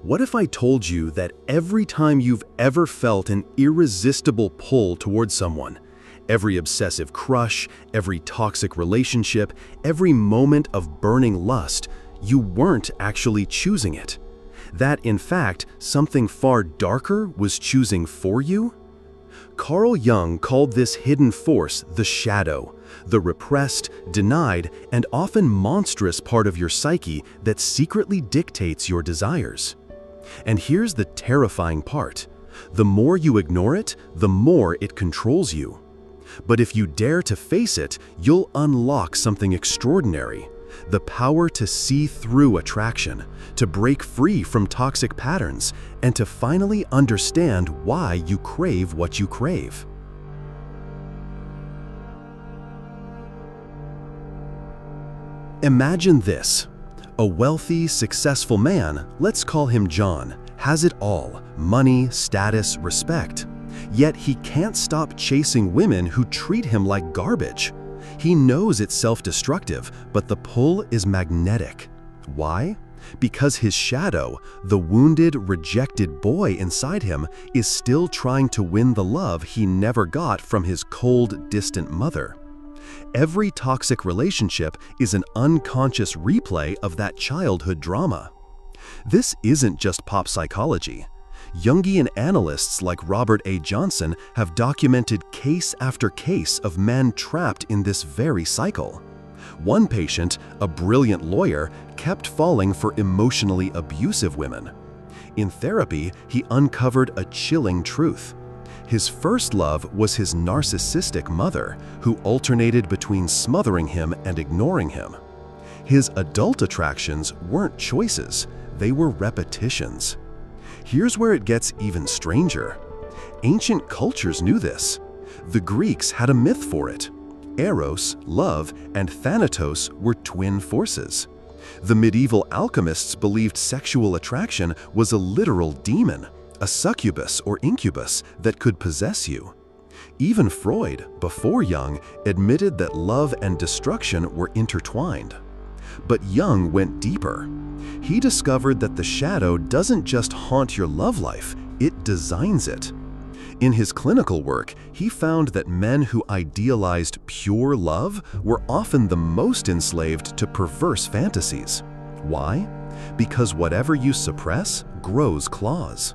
What if I told you that every time you've ever felt an irresistible pull towards someone, every obsessive crush, every toxic relationship, every moment of burning lust, you weren't actually choosing it? That, in fact, something far darker was choosing for you? Carl Jung called this hidden force the shadow, the repressed, denied, and often monstrous part of your psyche that secretly dictates your desires. And here's the terrifying part. The more you ignore it, the more it controls you. But if you dare to face it, you'll unlock something extraordinary. The power to see through attraction, to break free from toxic patterns, and to finally understand why you crave what you crave. Imagine this. A wealthy, successful man, let's call him John, has it all: money, status, respect. Yet he can't stop chasing women who treat him like garbage. He knows it's self-destructive, but the pull is magnetic. Why? Because his shadow, the wounded, rejected boy inside him, is still trying to win the love he never got from his cold, distant mother. Every toxic relationship is an unconscious replay of that childhood drama. This isn't just pop psychology. Jungian analysts like Robert A. Johnson have documented case after case of men trapped in this very cycle. One patient, a brilliant lawyer, kept falling for emotionally abusive women. In therapy, he uncovered a chilling truth. His first love was his narcissistic mother, who alternated between smothering him and ignoring him. His adult attractions weren't choices, they were repetitions. Here's where it gets even stranger. Ancient cultures knew this. The Greeks had a myth for it. Eros, love, and Thanatos were twin forces. The medieval alchemists believed sexual attraction was a literal demon, a succubus or incubus that could possess you. Even Freud, before Jung, admitted that love and destruction were intertwined. But Jung went deeper. He discovered that the shadow doesn't just haunt your love life, it designs it. In his clinical work, he found that men who idealized pure love were often the most enslaved to perverse fantasies. Why? Because whatever you suppress grows claws.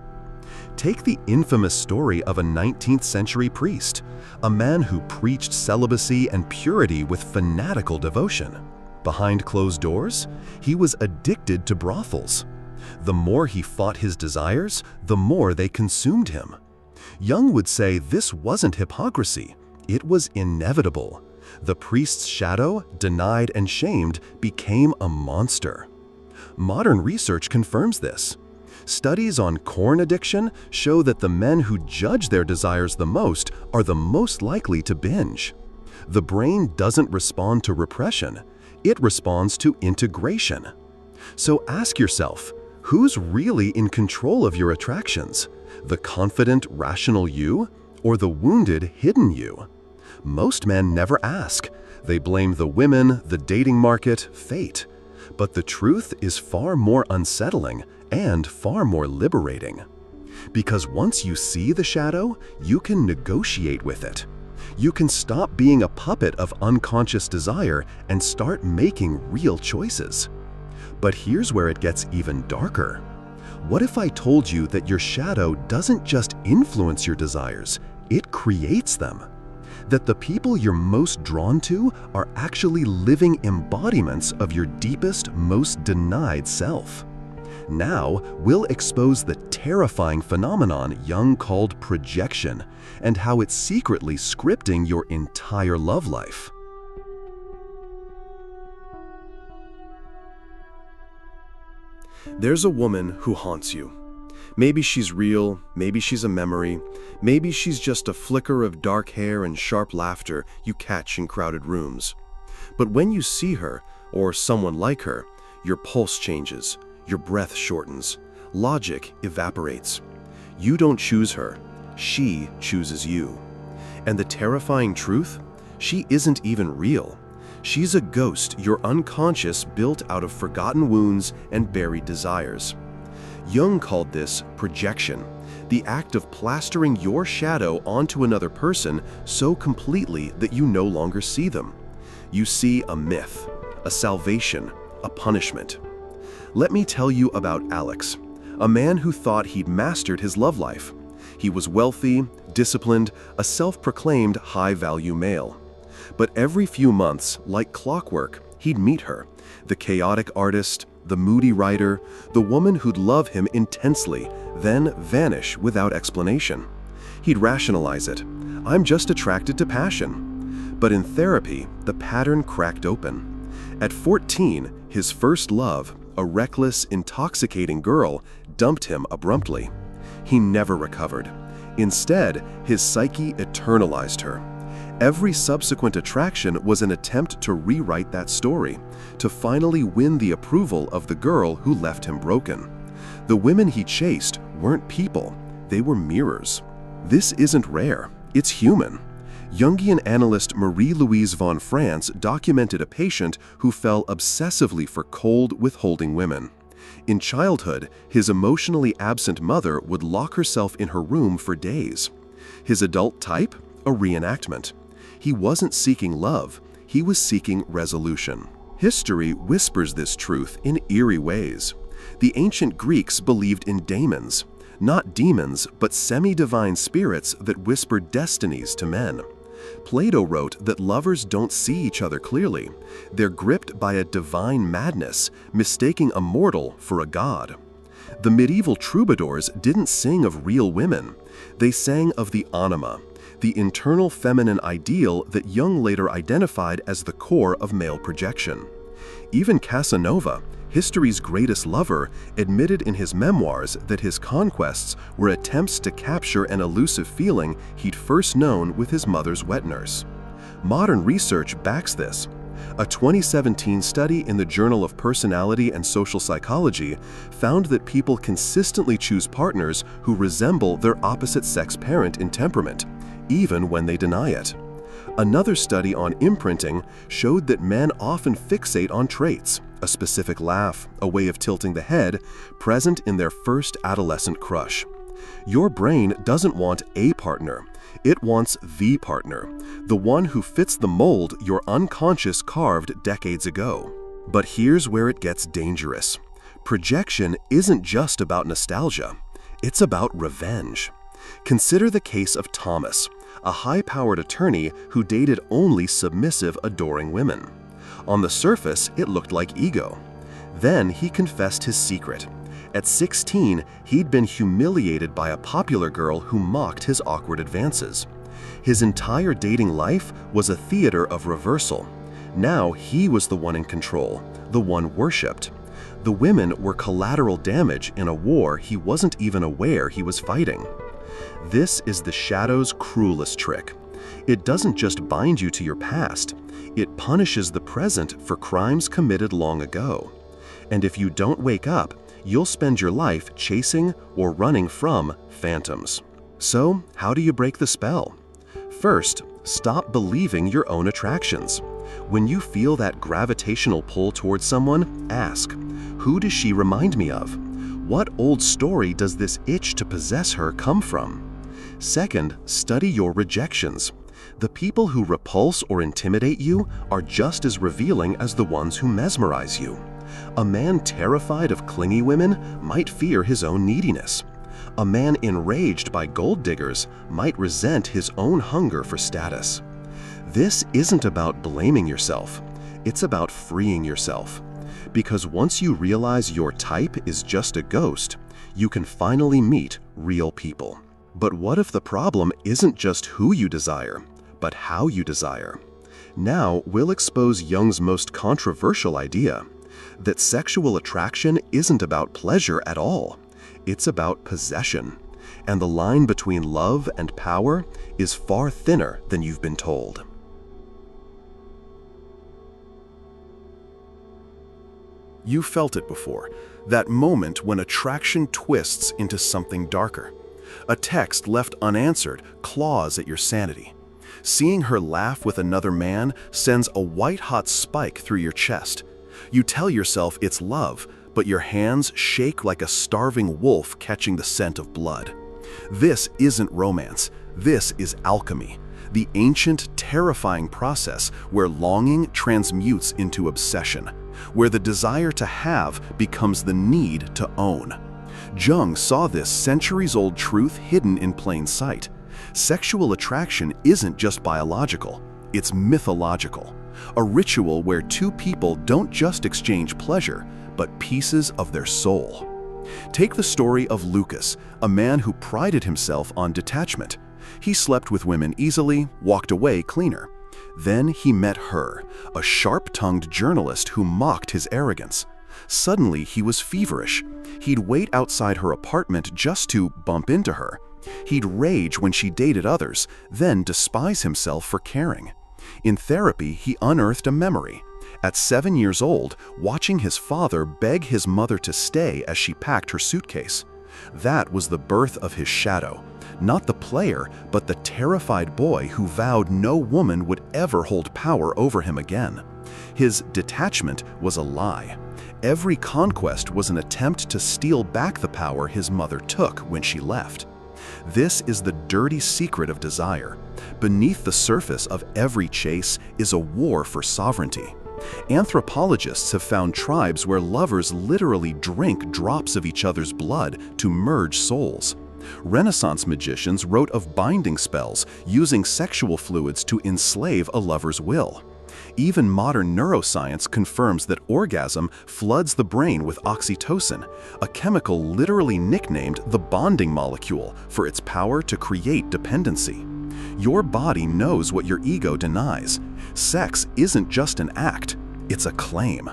Take the infamous story of a 19th century priest, a man who preached celibacy and purity with fanatical devotion. Behind closed doors, he was addicted to brothels. The more he fought his desires, the more they consumed him. Jung would say this wasn't hypocrisy, it was inevitable. The priest's shadow, denied and shamed, became a monster. Modern research confirms this. Studies on corn addiction show that the men who judge their desires the most are the most likely to binge. The brain doesn't respond to repression, it responds to integration. So ask yourself, who's really in control of your attractions? The confident, rational you, or the wounded, hidden you? Most men never ask. They blame the women, the dating market, fate. But the truth is far more unsettling and far more liberating. Because once you see the shadow, you can negotiate with it. You can stop being a puppet of unconscious desire and start making real choices. But here's where it gets even darker. What if I told you that your shadow doesn't just influence your desires, it creates them? That the people you're most drawn to are actually living embodiments of your deepest, most denied self. Now, we'll expose the terrifying phenomenon Jung called projection and how it's secretly scripting your entire love life. There's a woman who haunts you. Maybe she's real, maybe she's a memory, maybe she's just a flicker of dark hair and sharp laughter you catch in crowded rooms. But when you see her, or someone like her, your pulse changes, your breath shortens, logic evaporates. You don't choose her, she chooses you. And the terrifying truth? She isn't even real. She's a ghost your unconscious built out of forgotten wounds and buried desires. Jung called this projection, the act of plastering your shadow onto another person so completely that you no longer see them. You see a myth, a salvation, a punishment. Let me tell you about Alex, a man who thought he'd mastered his love life. He was wealthy, disciplined, a self-proclaimed high-value male. But every few months, like clockwork, he'd meet her, the chaotic artist, the moody writer, the woman who'd love him intensely, then vanish without explanation. He'd rationalize it. I'm just attracted to passion. But in therapy, the pattern cracked open. At 14, his first love, a reckless, intoxicating girl, dumped him abruptly. He never recovered. Instead, his psyche eternalized her. Every subsequent attraction was an attempt to rewrite that story, to finally win the approval of the girl who left him broken. The women he chased weren't people, they were mirrors. This isn't rare, it's human. Jungian analyst Marie-Louise von France documented a patient who fell obsessively for cold, withholding women. In childhood, his emotionally absent mother would lock herself in her room for days. His adult type? A reenactment. He wasn't seeking love, he was seeking resolution. History whispers this truth in eerie ways. The ancient Greeks believed in daemons, not demons, but semi-divine spirits that whispered destinies to men. Plato wrote that lovers don't see each other clearly. They're gripped by a divine madness, mistaking a mortal for a god. The medieval troubadours didn't sing of real women. They sang of the anima, the internal feminine ideal that Jung later identified as the core of male projection. Even Casanova, history's greatest lover, admitted in his memoirs that his conquests were attempts to capture an elusive feeling he'd first known with his mother's wet nurse. Modern research backs this. A 2017 study in the Journal of Personality and Social Psychology found that people consistently choose partners who resemble their opposite-sex parent in temperament, even when they deny it. Another study on imprinting showed that men often fixate on traits, a specific laugh, a way of tilting the head, present in their first adolescent crush. Your brain doesn't want a partner, it wants the partner, the one who fits the mold your unconscious carved decades ago. But here's where it gets dangerous. Projection isn't just about nostalgia, it's about revenge. Consider the case of Thomas, a high-powered attorney who dated only submissive, adoring women. On the surface, it looked like ego. Then he confessed his secret. At 16, he'd been humiliated by a popular girl who mocked his awkward advances. His entire dating life was a theater of reversal. Now he was the one in control, the one worshipped. The women were collateral damage in a war he wasn't even aware he was fighting. This is the shadow's cruelest trick. It doesn't just bind you to your past, it punishes the present for crimes committed long ago. And if you don't wake up, you'll spend your life chasing or running from phantoms. So, how do you break the spell? First, stop believing your own attractions. When you feel that gravitational pull towards someone, ask, who does she remind me of? What old story does this itch to possess her come from? Second, study your rejections. The people who repulse or intimidate you are just as revealing as the ones who mesmerize you. A man terrified of clingy women might fear his own neediness. A man enraged by gold diggers might resent his own hunger for status. This isn't about blaming yourself, it's about freeing yourself. Because once you realize your type is just a ghost, you can finally meet real people. But what if the problem isn't just who you desire, but how you desire? Now we'll expose Jung's most controversial idea, that sexual attraction isn't about pleasure at all. It's about possession. And the line between love and power is far thinner than you've been told. You felt it before, that moment when attraction twists into something darker. A text left unanswered claws at your sanity. Seeing her laugh with another man sends a white-hot spike through your chest. You tell yourself it's love, but your hands shake like a starving wolf catching the scent of blood. This isn't romance, this is alchemy, the ancient, terrifying process where longing transmutes into obsession, where the desire to have becomes the need to own. Jung saw this centuries-old truth hidden in plain sight. Sexual attraction isn't just biological, it's mythological, a ritual where two people don't just exchange pleasure, but pieces of their soul. Take the story of Lucas, a man who prided himself on detachment. He slept with women easily, walked away cleaner. Then he met her, a sharp-tongued journalist who mocked his arrogance. Suddenly, he was feverish. He'd wait outside her apartment just to bump into her. He'd rage when she dated others, then despise himself for caring. In therapy, he unearthed a memory. At 7 years old, watching his father beg his mother to stay as she packed her suitcase. That was the birth of his shadow. Not the player, but the terrified boy who vowed no woman would ever hold power over him again. His detachment was a lie. Every conquest was an attempt to steal back the power his mother took when she left. This is the dirty secret of desire. Beneath the surface of every chase is a war for sovereignty. Anthropologists have found tribes where lovers literally drink drops of each other's blood to merge souls. Renaissance magicians wrote of binding spells using sexual fluids to enslave a lover's will. Even modern neuroscience confirms that orgasm floods the brain with oxytocin, a chemical literally nicknamed the bonding molecule for its power to create dependency. Your body knows what your ego denies. Sex isn't just an act, it's a claim.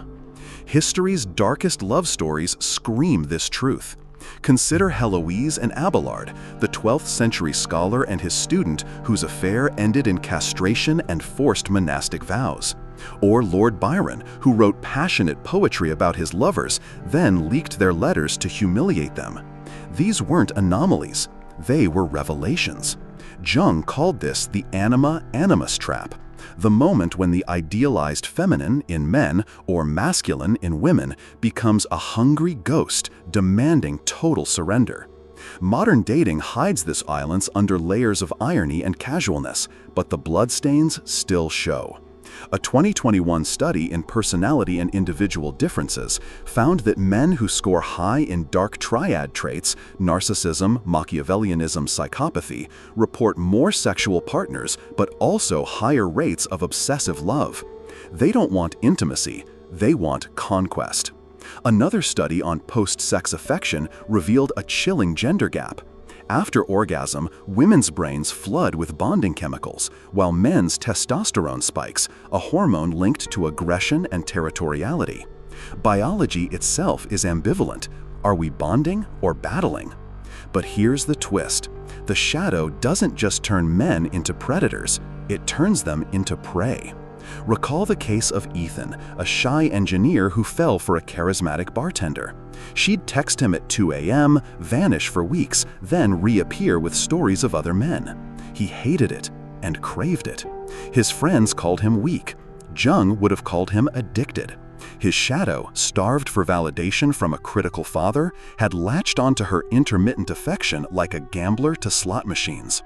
History's darkest love stories scream this truth. Consider Heloise and Abelard, the 12th century scholar and his student whose affair ended in castration and forced monastic vows. Or Lord Byron, who wrote passionate poetry about his lovers, then leaked their letters to humiliate them. These weren't anomalies, they were revelations. Jung called this the anima-animus trap, the moment when the idealized feminine in men or masculine in women becomes a hungry ghost demanding total surrender. Modern dating hides this violence under layers of irony and casualness, but the bloodstains still show. A 2021 study in personality and individual differences found that men who score high in dark triad traits, narcissism, Machiavellianism, psychopathy, report more sexual partners but also higher rates of obsessive love. They don't want intimacy, they want conquest. Another study on post-sex affection revealed a chilling gender gap. After orgasm, women's brains flood with bonding chemicals, while men's testosterone spikes, a hormone linked to aggression and territoriality. Biology itself is ambivalent. Are we bonding or battling? But here's the twist. The shadow doesn't just turn men into predators, it turns them into prey. Recall the case of Ethan, a shy engineer who fell for a charismatic bartender. She'd text him at 2 a.m., vanish for weeks, then reappear with stories of other men. He hated it and craved it. His friends called him weak. Jung would have called him addicted. His shadow, starved for validation from a critical father, had latched onto her intermittent affection like a gambler to slot machines.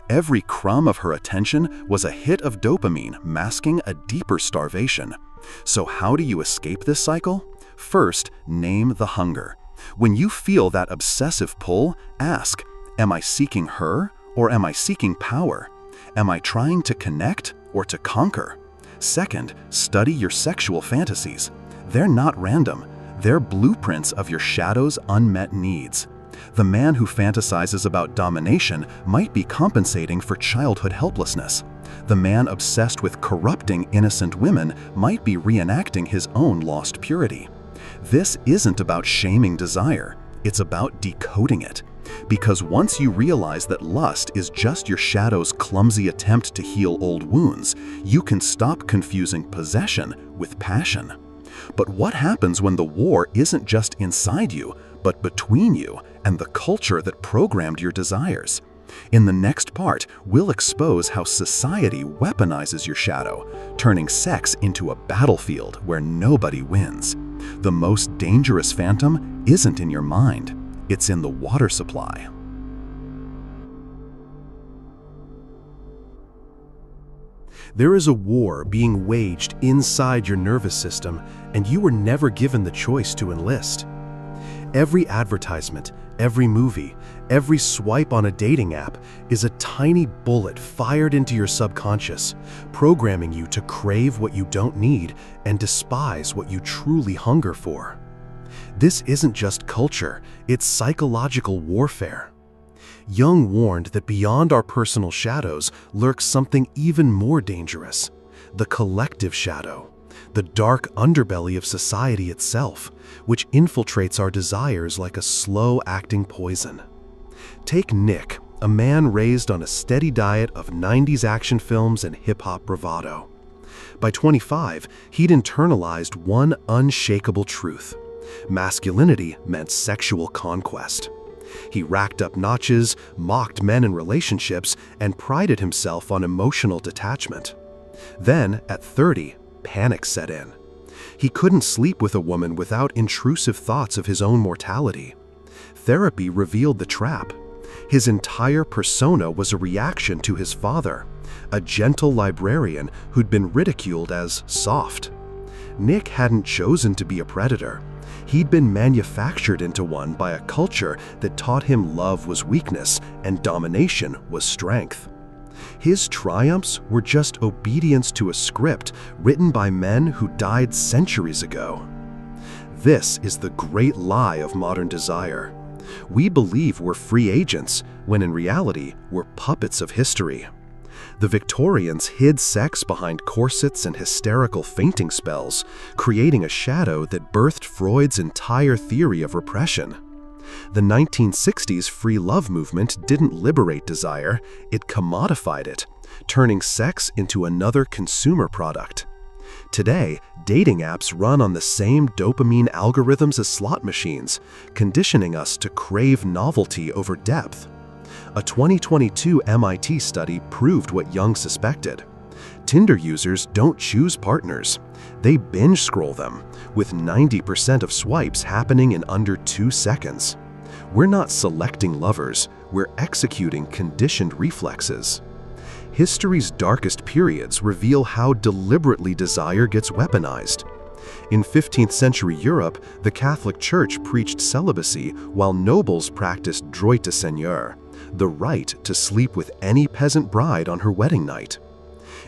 Every crumb of her attention was a hit of dopamine masking a deeper starvation. So how do you escape this cycle? First, name the hunger. When you feel that obsessive pull, ask, am I seeking her or am I seeking power? Am I trying to connect or to conquer? Second, study your sexual fantasies. They're not random. They're blueprints of your shadow's unmet needs. The man who fantasizes about domination might be compensating for childhood helplessness. The man obsessed with corrupting innocent women might be reenacting his own lost purity. This isn't about shaming desire, it's about decoding it. Because once you realize that lust is just your shadow's clumsy attempt to heal old wounds, you can stop confusing possession with passion. But what happens when the war isn't just inside you, but between you and the culture that programmed your desires? In the next part, we'll expose how society weaponizes your shadow, turning sex into a battlefield where nobody wins. The most dangerous phantom isn't in your mind, it's in the water supply. There is a war being waged inside your nervous system, and you were never given the choice to enlist. Every advertisement, every movie, every swipe on a dating app is a tiny bullet fired into your subconscious, programming you to crave what you don't need and despise what you truly hunger for. This isn't just culture, it's psychological warfare. Jung warned that beyond our personal shadows lurks something even more dangerous: the collective shadow, the dark underbelly of society itself, which infiltrates our desires like a slow-acting poison. Take Nick, a man raised on a steady diet of 90s action films and hip-hop bravado. By 25, he'd internalized one unshakable truth: masculinity meant sexual conquest. He racked up notches, mocked men in relationships, and prided himself on emotional detachment. Then, at 30, panic set in. He couldn't sleep with a woman without intrusive thoughts of his own mortality. Therapy revealed the trap. His entire persona was a reaction to his father, a gentle librarian who'd been ridiculed as soft. Nick hadn't chosen to be a predator. He'd been manufactured into one by a culture that taught him love was weakness and domination was strength. His triumphs were just obedience to a script written by men who died centuries ago. This is the great lie of modern desire. We believe we're free agents, when in reality, we're puppets of history. The Victorians hid sex behind corsets and hysterical fainting spells, creating a shadow that birthed Freud's entire theory of repression. The 1960s free love movement didn't liberate desire, it commodified it, turning sex into another consumer product. Today, dating apps run on the same dopamine algorithms as slot machines, conditioning us to crave novelty over depth. A 2022 MIT study proved what Jung suspected. Tinder users don't choose partners. They binge scroll them, with 90% of swipes happening in under 2 seconds. We're not selecting lovers, we're executing conditioned reflexes. History's darkest periods reveal how deliberately desire gets weaponized. In 15th century Europe, the Catholic Church preached celibacy while nobles practiced droit de seigneur, the right to sleep with any peasant bride on her wedding night.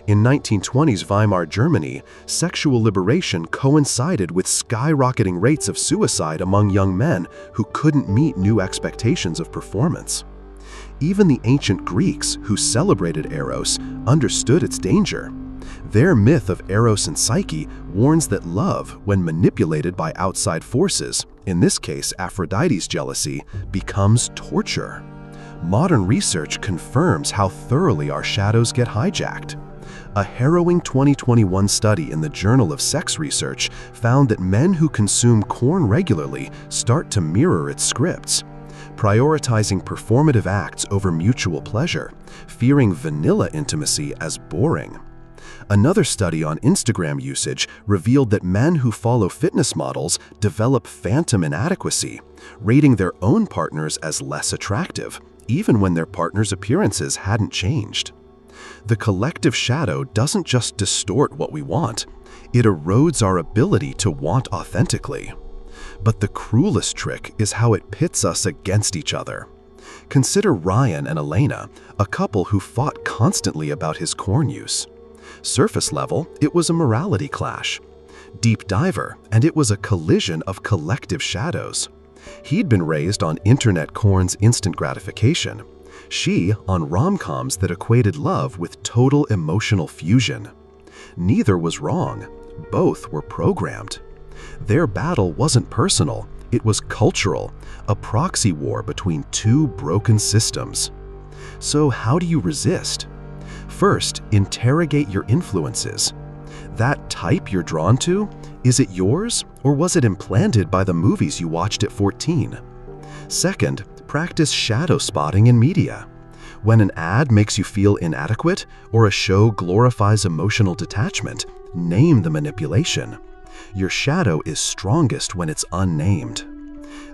In 1920s Weimar Germany, sexual liberation coincided with skyrocketing rates of suicide among young men who couldn't meet new expectations of performance. Even the ancient Greeks, who celebrated Eros, understood its danger. Their myth of Eros and Psyche warns that love, when manipulated by outside forces, in this case Aphrodite's jealousy, becomes torture. Modern research confirms how thoroughly our shadows get hijacked. A harrowing 2021 study in the Journal of Sex Research found that men who consume corn regularly start to mirror its scripts, prioritizing performative acts over mutual pleasure, fearing vanilla intimacy as boring. Another study on Instagram usage revealed that men who follow fitness models develop phantom inadequacy, rating their own partners as less attractive, even when their partner's appearances hadn't changed. The collective shadow doesn't just distort what we want, it erodes our ability to want authentically. But the cruelest trick is how it pits us against each other. Consider Ryan and Elena, a couple who fought constantly about his corn use. Surface level, it was a morality clash. Deep diver, and it was a collision of collective shadows. He'd been raised on internet corn's instant gratification. She on rom-coms that equated love with total emotional fusion. Neither was wrong. Both were programmed. Their battle wasn't personal, it was cultural, a proxy war between two broken systems. So how do you resist? First, interrogate your influences. That type you're drawn to, is it yours, or was it implanted by the movies you watched at 14? Second, practice shadow spotting in media. When an ad makes you feel inadequate, or a show glorifies emotional detachment, name the manipulation. Your shadow is strongest when it's unnamed.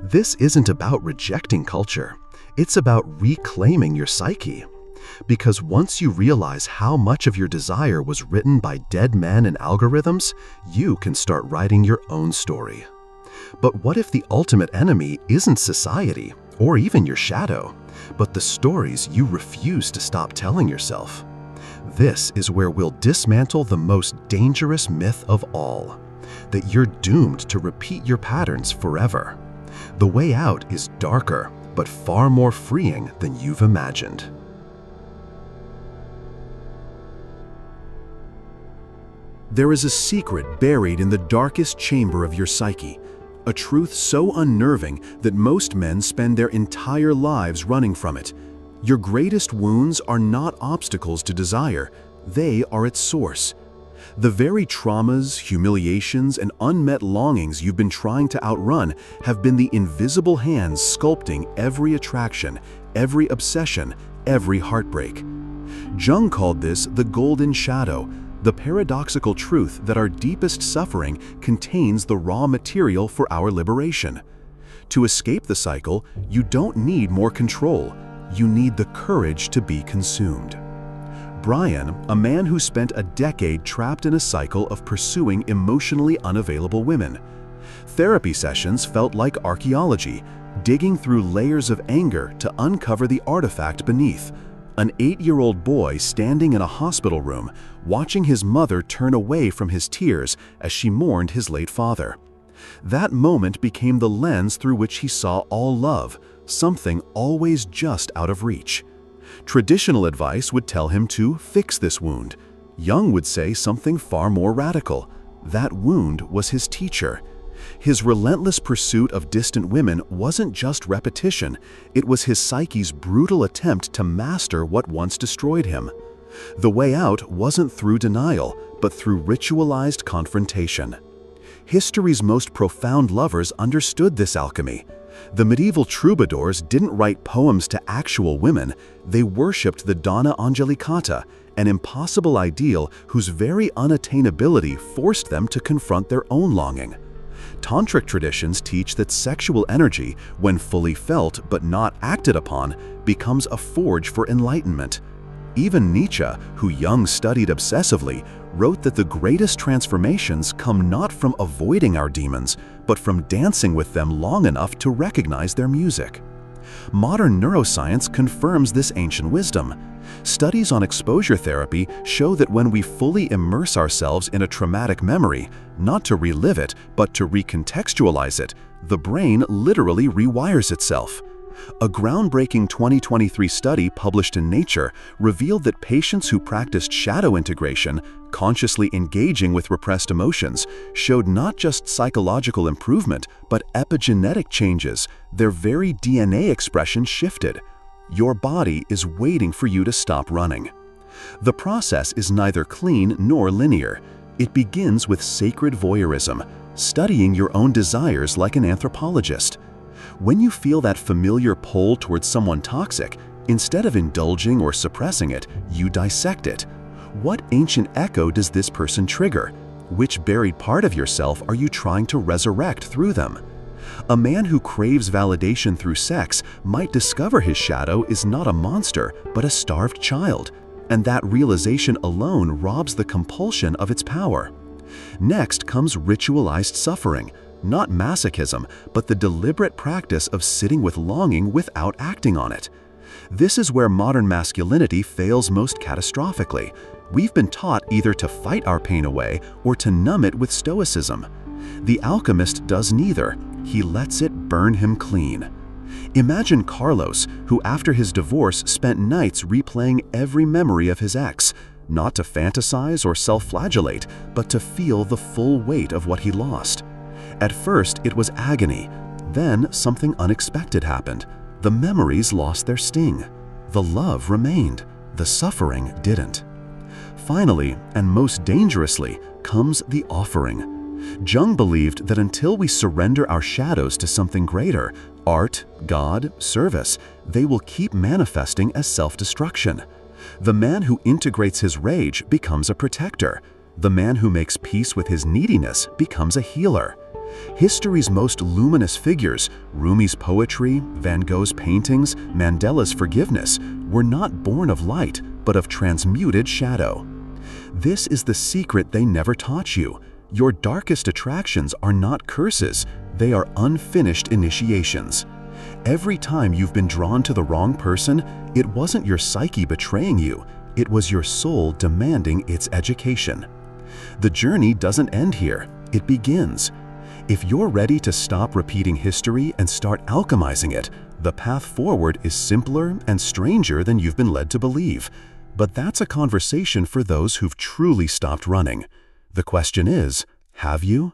This isn't about rejecting culture. It's about reclaiming your psyche. Because once you realize how much of your desire was written by dead men and algorithms, you can start writing your own story. But what if the ultimate enemy isn't society, or even your shadow, but the stories you refuse to stop telling yourself? This is where we'll dismantle the most dangerous myth of all, that you're doomed to repeat your patterns forever. The way out is darker, but far more freeing than you've imagined. There is a secret buried in the darkest chamber of your psyche, a truth so unnerving that most men spend their entire lives running from it. Your greatest wounds are not obstacles to desire, they are its source. The very traumas, humiliations, and unmet longings you've been trying to outrun have been the invisible hands sculpting every attraction, every obsession, every heartbreak. Jung called this the golden shadow, the paradoxical truth that our deepest suffering contains the raw material for our liberation. To escape the cycle, you don't need more control, you need the courage to be consumed. Brian, a man who spent a decade trapped in a cycle of pursuing emotionally unavailable women. Therapy sessions felt like archaeology, digging through layers of anger to uncover the artifact beneath. An 8-year-old boy standing in a hospital room, watching his mother turn away from his tears as she mourned his late father. That moment became the lens through which he saw all love, something always just out of reach. Traditional advice would tell him to fix this wound. Jung would say something far more radical. That wound was his teacher. His relentless pursuit of distant women wasn't just repetition, it was his psyche's brutal attempt to master what once destroyed him. The way out wasn't through denial, but through ritualized confrontation. History's most profound lovers understood this alchemy. The medieval troubadours didn't write poems to actual women, they worshipped the Donna Angelicata, an impossible ideal whose very unattainability forced them to confront their own longing. Tantric traditions teach that sexual energy, when fully felt but not acted upon, becomes a forge for enlightenment. Even Nietzsche, who Jung studied obsessively, wrote that the greatest transformations come not from avoiding our demons, but from dancing with them long enough to recognize their music. Modern neuroscience confirms this ancient wisdom. Studies on exposure therapy show that when we fully immerse ourselves in a traumatic memory, not to relive it, but to recontextualize it, the brain literally rewires itself. A groundbreaking 2023 study published in Nature revealed that patients who practiced shadow integration, consciously engaging with repressed emotions, showed not just psychological improvement, but epigenetic changes. Their very DNA expression shifted. Your body is waiting for you to stop running. The process is neither clean nor linear. It begins with sacred voyeurism, studying your own desires like an anthropologist. When you feel that familiar pull towards someone toxic, instead of indulging or suppressing it, you dissect it. What ancient echo does this person trigger? Which buried part of yourself are you trying to resurrect through them? A man who craves validation through sex might discover his shadow is not a monster, but a starved child, and that realization alone robs the compulsion of its power. Next comes ritualized suffering, not masochism, but the deliberate practice of sitting with longing without acting on it. This is where modern masculinity fails most catastrophically. We've been taught either to fight our pain away or to numb it with stoicism. The alchemist does neither. He lets it burn him clean. Imagine Carlos, who after his divorce spent nights replaying every memory of his ex, not to fantasize or self-flagellate, but to feel the full weight of what he lost. At first, it was agony. Then something unexpected happened. The memories lost their sting. The love remained. The suffering didn't. Finally, and most dangerously, comes the offering. Jung believed that until we surrender our shadows to something greater, art, God, service, they will keep manifesting as self-destruction. The man who integrates his rage becomes a protector. The man who makes peace with his neediness becomes a healer. History's most luminous figures, Rumi's poetry, Van Gogh's paintings, Mandela's forgiveness, were not born of light, but of transmuted shadow. This is the secret they never taught you. Your darkest attractions are not curses, they are unfinished initiations. Every time you've been drawn to the wrong person, it wasn't your psyche betraying you, it was your soul demanding its education. The journey doesn't end here, it begins. If you're ready to stop repeating history and start alchemizing it, the path forward is simpler and stranger than you've been led to believe. But that's a conversation for those who've truly stopped running. The question is, have you?